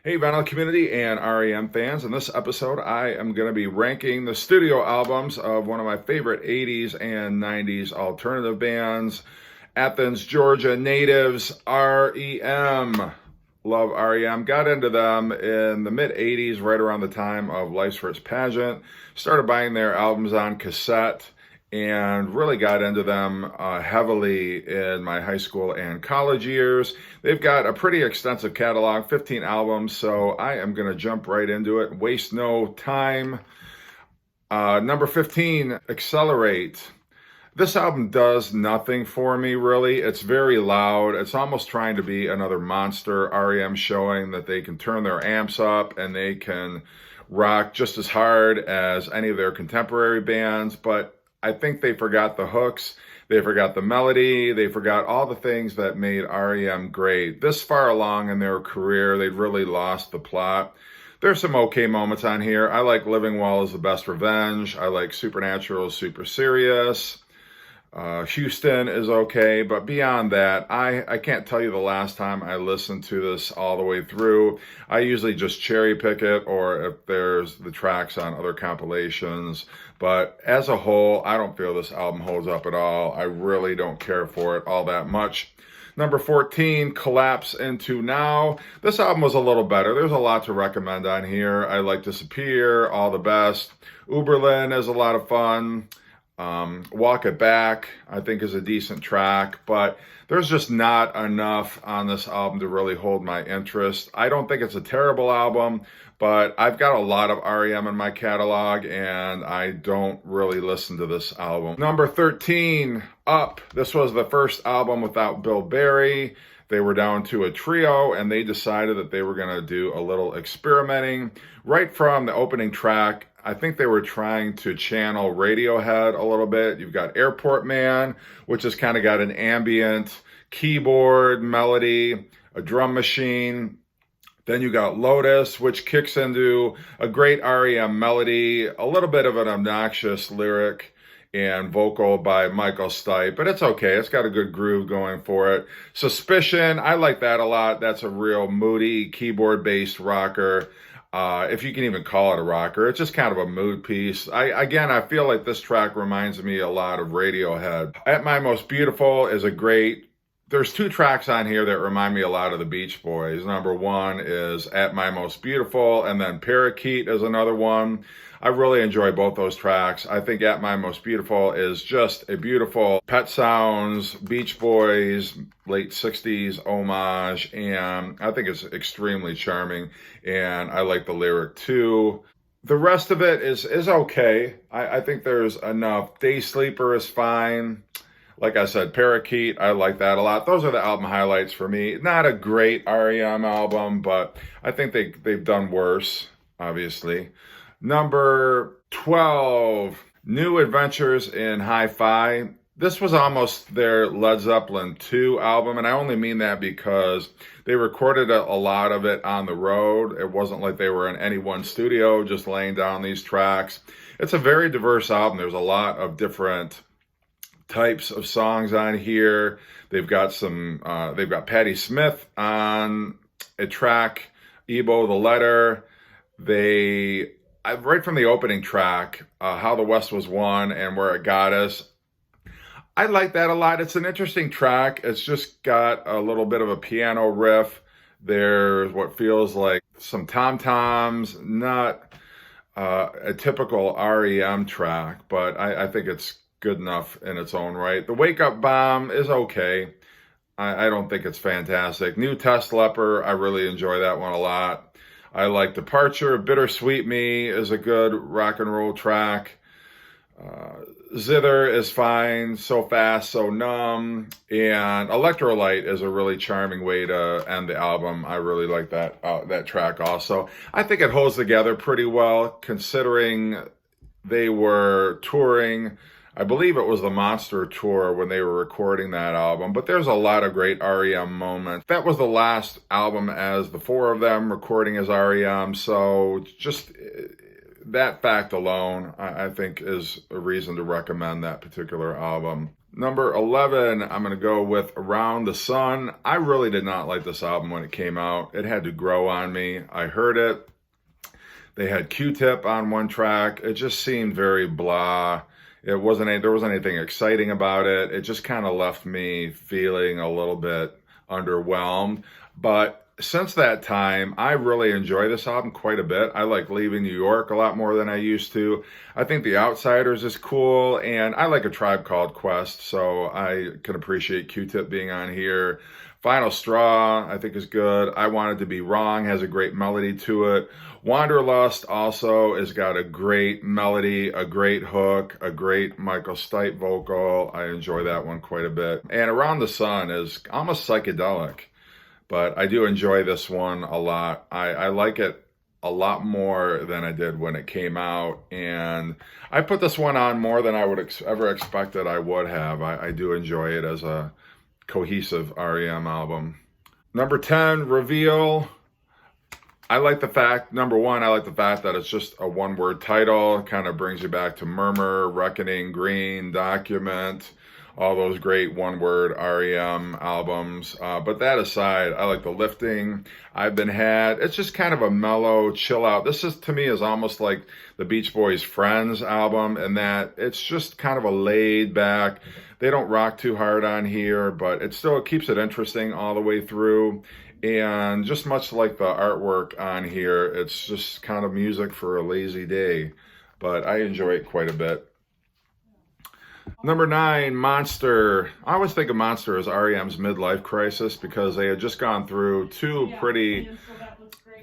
Hey, vinyl community and R.e.m fans. In this episode, I am going to be ranking the studio albums of one of my favorite 80s and 90s alternative bands, Athens, Georgia natives, R.e.m. Love R.e.m. Got into them in the mid 80s, right around the time of Life's First Pageant. Started buying their albums on cassette and really got into them heavily in my high school and college years. They've got a pretty extensive catalog, 15 albums, so I am going to jump right into it, waste no time. Number 15, Accelerate. This album does nothing for me, really. It's very loud. It's almost trying to be another Monster. R.e.m. showing that they can turn their amps up and they can rock just as hard as any of their contemporary bands, but I think they forgot the hooks, they forgot the melody, they forgot all the things that made R.e.m. great. This far along in their career, they'd really lost the plot. There's some okay moments on here. I like Living Well is the Best Revenge. I like Supernatural is Super Serious. Houston is okay, but beyond that, I can't tell you the last time I listened to this all the way through. I usually just cherry pick it, or if there's the tracks on other compilations. But as a whole, I don't feel this album holds up at all. I really don't care for it all that much. Number 14, Collapse Into Now. This album was a little better. There's a lot to recommend on here. I like Disappear, All the Best. Uberlin is a lot of fun. Walk It Back, I think, is a decent track, but there's just not enough on this album to really hold my interest. I don't think it's a terrible album, but I've got a lot of R.e.m. in my catalog, and I don't really listen to this album. Number 13, Up. This was the first album without Bill Berry. They were down to a trio, and they decided that they were going to do a little experimenting. Right from the opening track, I think they were trying to channel Radiohead a little bit. You've got Airport Man, which has kind of got an ambient keyboard melody, a drum machine. Then you got Lotus, which kicks into a great R.e.m. melody, a little bit of an obnoxious lyric and vocal by Michael Stipe, but it's okay. It's got a good groove going for it. Suspicion, I like that a lot. That's a real moody keyboard-based rocker. If you can even call it a rocker, it's just kind of a mood piece. I feel like this track reminds me a lot of Radiohead. At My Most Beautiful is a great, there's two tracks on here that remind me a lot of the Beach Boys. Number one is At My Most Beautiful, and then Parakeet is another one. I really enjoy both those tracks. I think At My Most Beautiful is just a beautiful Pet Sounds, Beach Boys, late 60s homage, and I think it's extremely charming, and I like the lyric too. The rest of it is okay. I think there's enough. Day Sleeper is fine. Like I said, Parakeet, I like that a lot. Those are the album highlights for me. Not a great R.e.m. album, but I think they've done worse, obviously. Number 12, New Adventures in Hi-Fi. This was almost their Led Zeppelin 2 album, and I only mean that because they recorded a lot of it on the road. It wasn't like they were in any one studio just laying down these tracks. It's a very diverse album. There's a lot of different types of songs on here. They've got Patti Smith on a track, Ebo the Letter. Right from the opening track, How the West Was Won and Where It Got Us, I like that a lot. It's an interesting track. It's just got a little bit of a piano riff. There's what feels like some tom-toms, not a typical R.e.m. track, but I think it's good enough in its own right. The Wake Up Bomb is okay. I don't think it's fantastic. New Test Leper, I really enjoy that one a lot. I like Departure. Bittersweet Me is a good rock and roll track. Zither is fine. So Fast, So Numb. And Electrolyte is a really charming way to end the album. I really like that track also. I think it holds together pretty well considering they were touring. I believe it was the Monster Tour when they were recording that album, but there's a lot of great R.e.m. moments. That was the last album as the four of them recording as R.e.m., so just that fact alone, I think, is a reason to recommend that particular album. Number 11, I'm going to go with Around the Sun. I really did not like this album when it came out. It had to grow on me. I heard it. They had Q-Tip on one track. It just seemed very blah. There wasn't anything exciting about it. It just kind of left me feeling a little bit underwhelmed. But since that time, I really enjoy this album quite a bit. I like Leaving New York a lot more than I used to. I think The Outsiders is cool, and I like A Tribe Called Quest, so I can appreciate Q-Tip being on here. Final Straw, I think, is good. I Wanted to Be Wrong has a great melody to it. Wanderlust also has got a great melody, a great hook, a great Michael Stipe vocal. I enjoy that one quite a bit. And Around the Sun is almost psychedelic, but I do enjoy this one a lot. I like it a lot more than I did when it came out, and I put this one on more than I would ever expected I would have. I do enjoy it as a cohesive R.e.m. album. Number 10, Reveal. Number one, I like the fact that it's just a one-word title. It kind of brings you back to Murmur, Reckoning, Green, Document, all those great one-word R.e.m. albums. But that aside, I like the Lifting, I've Been Had. It's just kind of a mellow, chill out. This is, to me, is almost like the Beach Boys' Friends album, in that it's just kind of a laid back. They don't rock too hard on here, but it keeps it interesting all the way through. And just much like the artwork on here, it's just kind of music for a lazy day, but I enjoy it quite a bit. Number 9, Monster. I always think of Monster as R.e.m.'s midlife crisis, because they had just gone through two pretty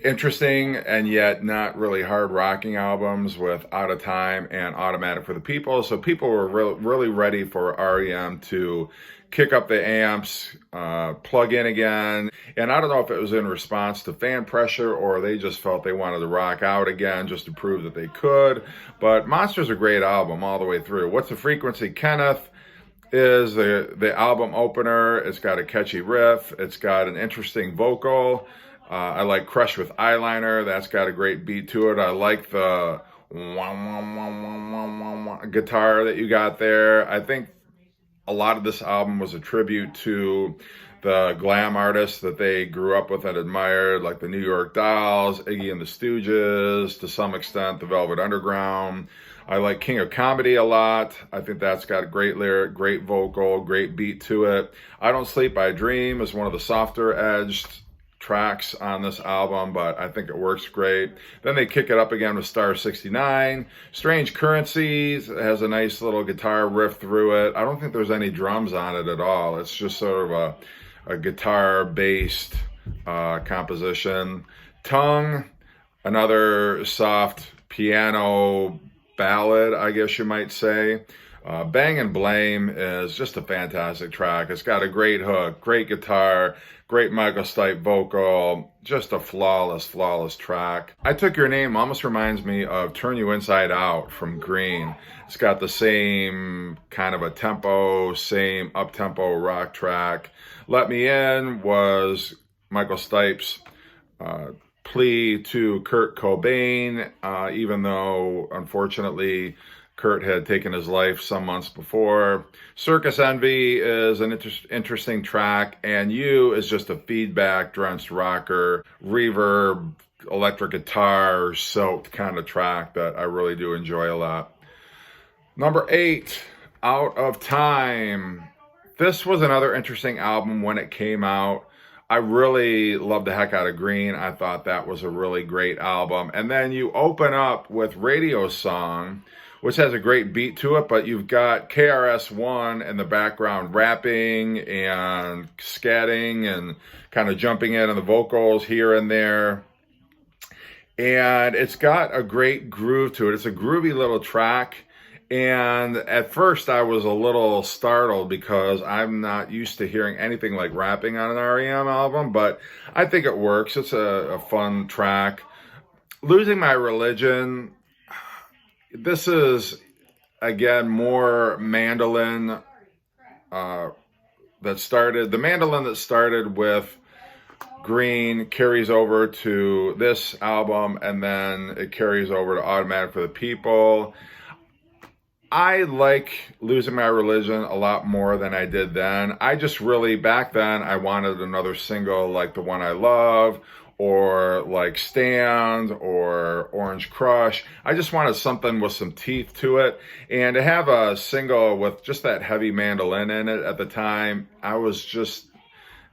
interesting and yet not really hard rocking albums with Out of Time and Automatic for the People. So people were really ready for R.e.m. to kick up the amps, plug in again. And I don't know if it was in response to fan pressure or they just felt they wanted to rock out again just to prove that they could. But Monster's a great album all the way through. What's the Frequency, Kenneth is the album opener. It's got a catchy riff. It's got an interesting vocal. I like Crush with Eyeliner. That's got a great beat to it. I like the guitar that you got there. I think a lot of this album was a tribute to the glam artists that they grew up with and admired, like the New York Dolls, Iggy and the Stooges, to some extent, the Velvet Underground. I like King of Comedy a lot. I think that's got a great lyric, great vocal, great beat to it. I Don't Sleep, I Dream is one of the softer edged tracks on this album, but I think it works great. Then they kick it up again with Star 69. Strange Currencies has a nice little guitar riff through it. I don't think there's any drums on it at all. It's just sort of a guitar-based composition. Tongue, another soft piano ballad, I guess you might say. Bang and Blame is just a fantastic track. It's got a great hook, great guitar, great Michael Stipe vocal, just a flawless track. I Took Your Name almost reminds me of Turn You Inside Out from Green. It's got the same kind of a tempo, same up-tempo rock track. Let Me In was Michael Stipe's plea to Kurt Cobain, even though, unfortunately, Kurt had taken his life some months before. Circus Envy is an interesting track, and You is just a feedback-drenched rocker, reverb, electric guitar, soaked kind of track that I really do enjoy a lot. Number 8, Out of Time. This was another interesting album when it came out. I really loved the heck out of Green. I thought that was a really great album. And then you open up with Radio Song, which has a great beat to it, but you've got KRS-One in the background rapping and scatting and kind of jumping in on the vocals here and there. And it's got a great groove to it. It's a groovy little track. And at first I was a little startled because I'm not used to hearing anything like rapping on an R.e.m. album, but I think it works. It's a fun track. Losing My Religion, this is, again, more mandolin the mandolin that started with Green carries over to this album, and then it carries over to Automatic for the People. I like Losing My Religion a lot more than I did then. I just really, back then, I wanted another single like The One I Love, or like Stand, or Orange Crush. I just wanted something with some teeth to it. And to have a single with just that heavy mandolin in it at the time, I was just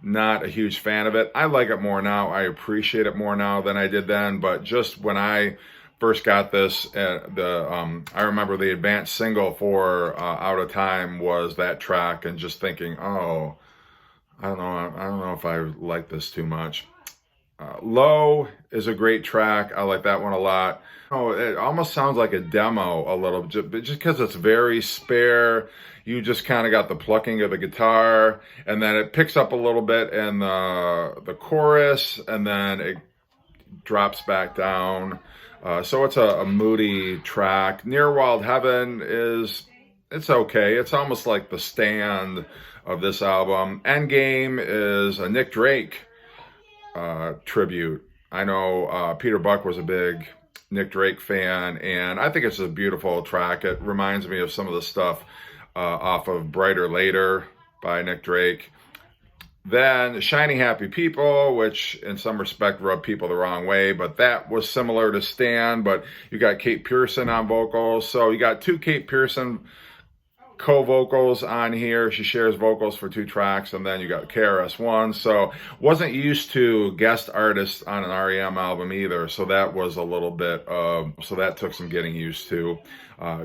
not a huge fan of it. I like it more now. I appreciate it more now than I did then. But just when I first got this, I remember the advanced single for Out of Time was that track, and just thinking, oh, I don't know if I like this too much. Low is a great track. I like that one a lot. Oh, it almost sounds like a demo a little bit, just because it's very spare. You just kind of got the plucking of the guitar, and then it picks up a little bit in the chorus, and then it drops back down. So it's a moody track. Near Wild Heaven it's okay. It's almost like the Stand of this album. Endgame is a Nick Drake tribute. I know Peter Buck was a big Nick Drake fan, and I think it's a beautiful track. It reminds me of some of the stuff off of Brighter Later by Nick Drake. Then Shiny Happy People, which in some respect rubbed people the wrong way, but that was similar to Stan, but you got Kate Pearson on vocals. So you got two Kate Pearson co-vocals on here. She shares vocals for two tracks, and then you got KRS-One. So wasn't used to guest artists on an R.e.m. album either, so that was a little bit so that took some getting used to.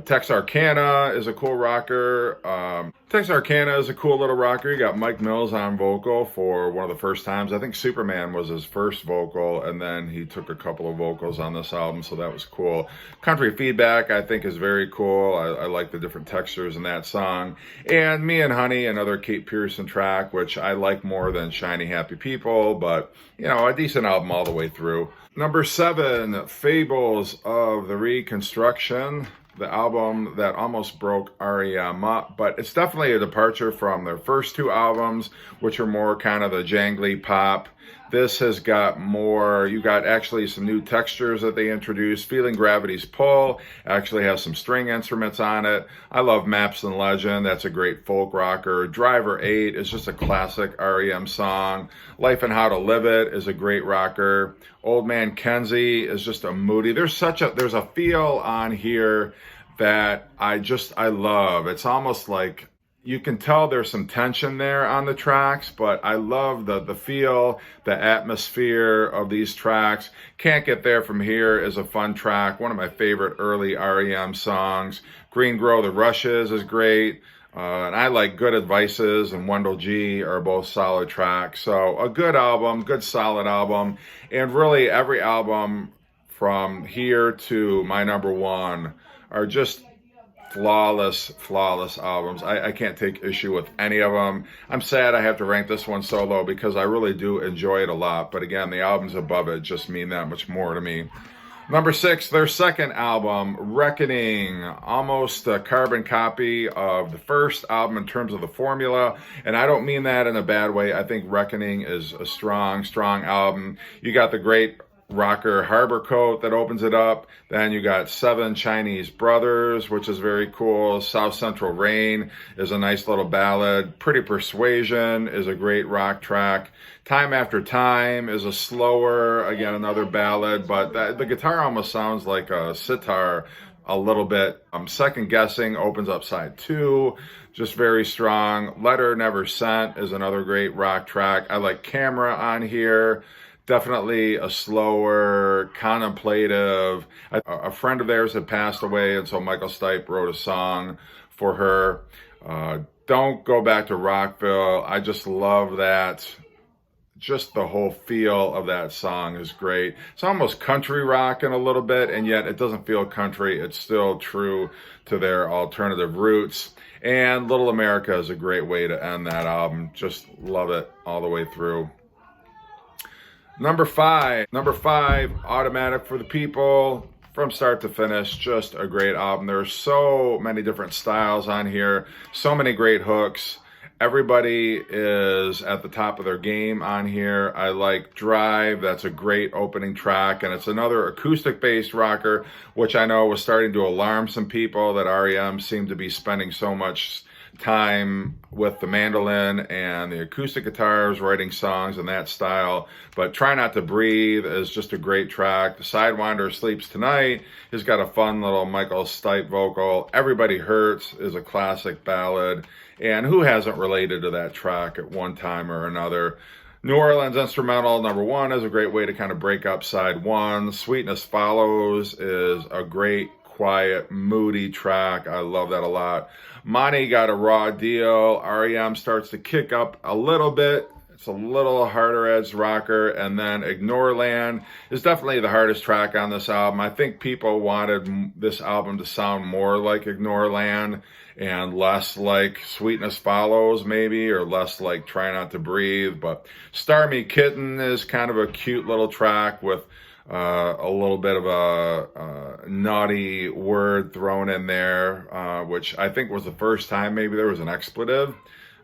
Texarkana is a cool rocker. Texarkana is a cool little rocker. You got Mike Mills on vocal for one of the first times. I think Superman was his first vocal, and then he took a couple of vocals on this album, so that was cool. Country Feedback, I think, is very cool. I like the different textures in that song. And Me and Honey, another Kate Pearson track, which I like more than Shiny Happy People, but, you know, a decent album all the way through. Number 7, Fables of the Reconstruction, the album that almost broke R.e.m. up, but it's definitely a departure from their first two albums, which are more kind of the jangly pop. This has got more, you got actually some new textures that they introduced. Feeling Gravity's Pull actually has some string instruments on it. I love Maps and Legend. That's a great folk rocker. Driver 8 is just a classic R.e.m. song. Life and How to Live It is a great rocker. Old Man Kenzie is just a moody. There's a feel on here that I love. It's almost like you can tell there's some tension there on the tracks, but I love the feel, the atmosphere of these tracks. Can't Get There From Here is a fun track, one of my favorite early R.e.m. songs. Green Grow the Rushes is great. And I like Good Advices and Wendell G are both solid tracks. So a good album, good solid album. And really every album from here to my number 1 are just flawless albums. I can't take issue with any of them. I'm sad I have to rank this one so low because I really do enjoy it a lot. But again, the albums above it just mean that much more to me. Number 6, their second album, Reckoning, almost a carbon copy of the first album in terms of the formula, and I don't mean that in a bad way. I think Reckoning is a strong album. You got the great rocker Harbor Coat that opens it up. Then you got Seven Chinese Brothers, which is very cool. South Central Rain is a nice little ballad. Pretty Persuasion is a great rock track. Time After Time is a slower, again, another ballad, but the guitar almost sounds like a sitar a little bit. Second Guessing opens up side 2, just very strong. Letter Never Sent is another great rock track. I like Camera on here. Definitely a slower, contemplative. A friend of theirs had passed away, and so Michael Stipe wrote a song for her. Don't Go Back to Rockville. I just love that. Just the whole feel of that song is great. It's almost country rock in a little bit, and yet it doesn't feel country. It's still true to their alternative roots. And Little America is a great way to end that album. Just love it all the way through. Number 5, Automatic for the People, from start to finish, just a great album. There's so many different styles on here, so many great hooks. Everybody is at the top of their game on here. I like Drive. That's a great opening track, and it's another acoustic-based rocker, which I know was starting to alarm some people that R.e.m. seemed to be spending so much time with the mandolin and the acoustic guitars writing songs in that style. But Try Not to Breathe is just a great track. The Sidewinder Sleeps Tonight has got a fun little Michael Stipe vocal. Everybody Hurts is a classic ballad, and who hasn't related to that track at one time or another? New Orleans Instrumental #1 is a great way to kind of break up side one. Sweetness Follows is a great, quiet, moody track. I love that a lot. Monty Got a Raw Deal. R.e.m. starts to kick up a little bit. It's a little harder edged rocker. And then Ignore Land is definitely the hardest track on this album. I think people wanted this album to sound more like Ignore Land and less like Sweetness Follows, maybe, or less like Try Not to Breathe. But Star Me Kitten is kind of a cute little track with a little bit of a naughty word thrown in there, which I think was the first time maybe there was an expletive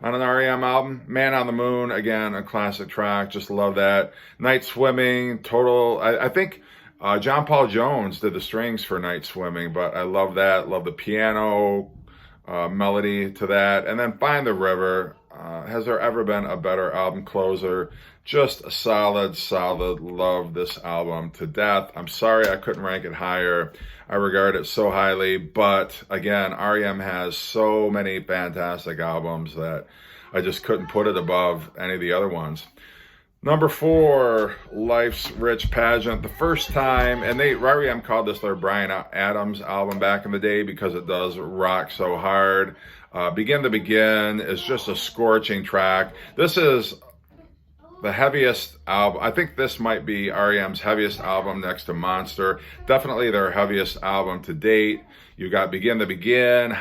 on an R.e.m. album. Man on the Moon, again, a classic track. Just love that. Night Swimming, total. I think John Paul Jones did the strings for Night Swimming, but I love that. Love the piano melody to that. And then Find the River. Has there ever been a better album closer? Just a solid. Love this album to death. I'm sorry I couldn't rank it higher. I regard it so highly, but again, R.e.m. has so many fantastic albums that I just couldn't put it above any of the other ones. #4, Life's Rich Pageant. The first time, and R.e.m. called this their Bryan Adams album back in the day because it does rock so hard. Begin to Begin is just a scorching track. This is the heaviest album. I think this might be R.e.m.'s heaviest album next to Monster. Definitely their heaviest album to date. You got Begin to Begin.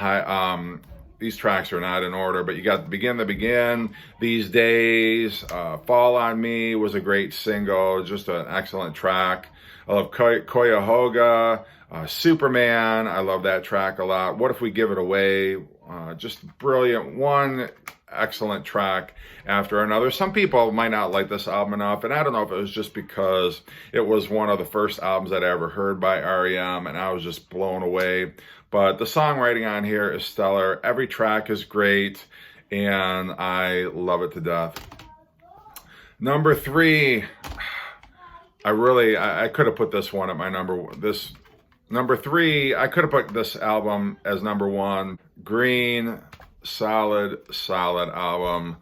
These tracks are not in order, but you got Begin to Begin, These Days, Fall on Me was a great single, just an excellent track. I love Cuyahoga, Superman, I love that track a lot. What If We Give It Away, just brilliant. One excellent track after another. Some people might not like this album enough, and I don't know if it was just because it was one of the first albums that I ever heard by R.e.m. and I was just blown away. But the songwriting on here is stellar. Every track is great, and I love it to death. #3, I could have put this one at my #3, I could have put this album as #1. Green, solid album.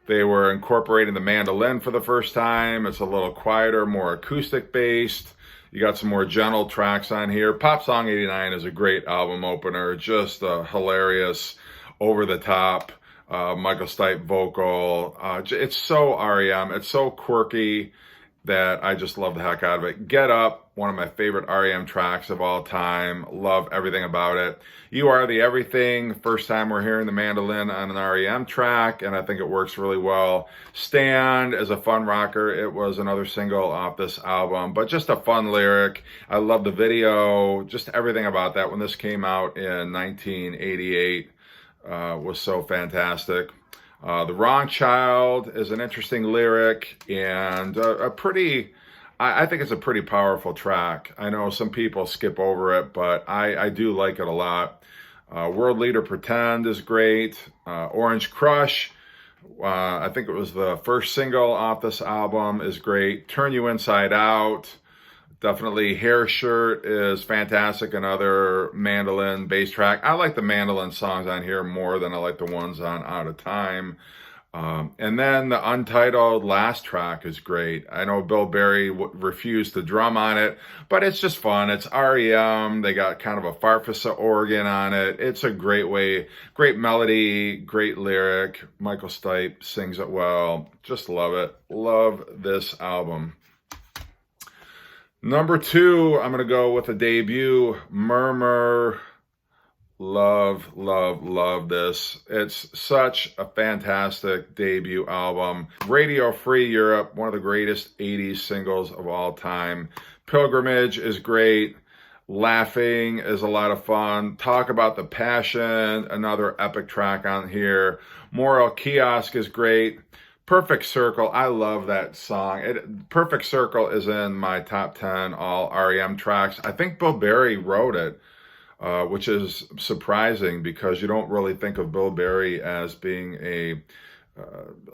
They were incorporating the mandolin for the first time. It's a little quieter, more acoustic based. You got some more gentle tracks on here. Pop Song 89 is a great album opener. Just a hilarious, over the top Michael Stipe vocal. It's so R.e.m. It's so quirky that I just love the heck out of it. Get Up, one of my favorite R.e.m. tracks of all time. Love everything about it. You Are the Everything, first time we're hearing the mandolin on an R.e.m. track, and I think it works really well. Stand is a fun rocker. It was another single off this album, but just a fun lyric. I love the video, just everything about that when this came out in 1988 was so fantastic. The Wrong Child is an interesting lyric and I think it's a pretty powerful track. I know some people skip over it, but I do like it a lot. World Leader Pretend is great. Orange Crush, I think it was the first single off this album, is great. Turn You Inside Out. Definitely Hair Shirt is fantastic, another mandolin bass track. I like the mandolin songs on here more than I like the ones on Out of Time. And then the untitled last track is great. I know Bill Berry refused to drum on it, but it's just fun. It's R.e.m. They got kind of a Farfisa organ on it. It's a great melody, great lyric. Michael Stipe sings it well. Just love it. Love this album. #2, I'm going to go with a debut, Murmur. Love this. It's such a fantastic debut album. Radio Free Europe, one of the greatest 80s singles of all time. Pilgrimage is great. Laughing is a lot of fun. Talk About the Passion, another epic track on here. Moral Kiosk is great. Perfect Circle, I love that song. Perfect Circle is in my top 10 all R.e.m. tracks. I think Bill Berry wrote it, which is surprising because you don't really think of Bill Berry as being a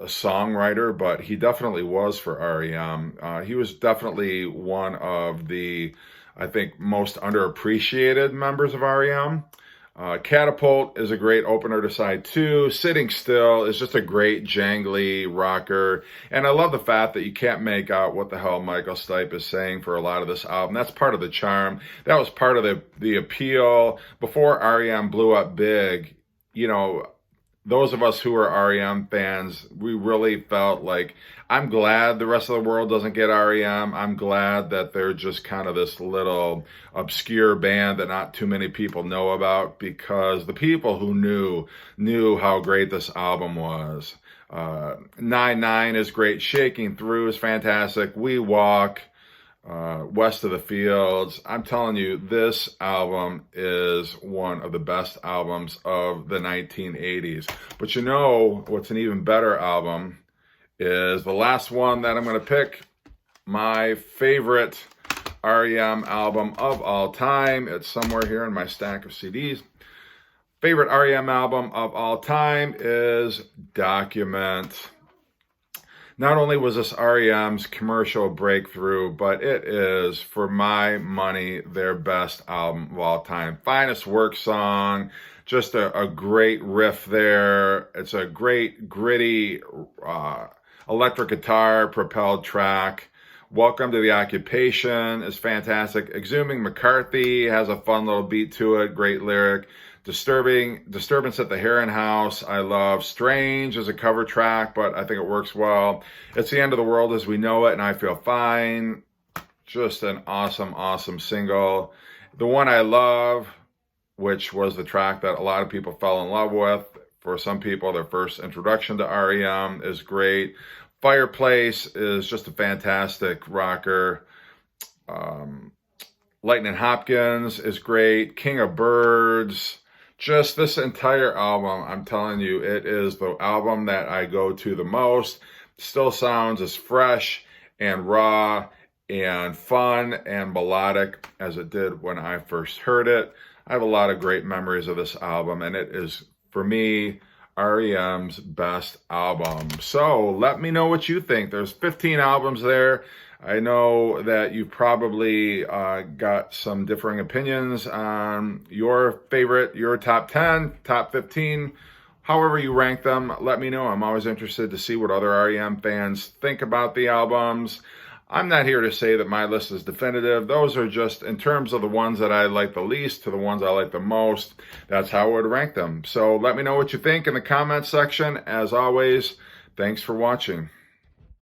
songwriter, but he definitely was for R.e.m. He was definitely one of the, I think, most underappreciated members of R.e.m. Catapult is a great opener to side 2. Sitting Still is just a great jangly rocker. And I love the fact that you can't make out what the hell Michael Stipe is saying for a lot of this album. That's part of the charm. That was part of the appeal. Before R.e.m. blew up big, you know, those of us who are R.e.m. fans, we really felt like, I'm glad the rest of the world doesn't get R.e.m. I'm glad that they're just kind of this little obscure band that not too many people know about, because the people who knew how great this album was. 9-9 is great. Shaking Through is fantastic. We Walk. West of the Fields. I'm telling you, this album is one of the best albums of the 1980s. But you know what's an even better album is the last one that I'm going to pick. My favorite R.e.m. album of all time. It's somewhere here in my stack of CDs. Favorite R.e.m. album of all time is Document. Not only was this R.e.m.'s commercial breakthrough, but it is, for my money, their best album of all time. Finest work song, just a great riff there. It's a great, gritty, electric guitar propelled track. Welcome to the Occupation is fantastic. Exhuming McCarthy has a fun little beat to it, great lyric. Disturbance at the Heron House, I love. Strange is a cover track, but I think it works well. It's the End of the World as We Know It, and I Feel Fine. Just an awesome, awesome single. The one I love, which was the track that a lot of people fell in love with. For some people, their first introduction to R.e.m. is great. Fireplace is just a fantastic rocker. Lightning Hopkins is great. King of Birds. Just this entire album, I'm telling you, it is the album that I go to the most. Still sounds as fresh and raw and fun and melodic as it did when I first heard it. I have a lot of great memories of this album, and it is, for me, R.e.m.'s best album. So let me know what you think. There's 15 albums there. I know that you've probably got some differing opinions on your favorite, your top 10, top 15, however you rank them. Let me know. I'm always interested to see what other R.e.m. fans think about the albums. I'm not here to say that my list is definitive. Those are just in terms of the ones that I like the least to the ones I like the most. That's how I would rank them. So let me know what you think in the comments section. As always, thanks for watching.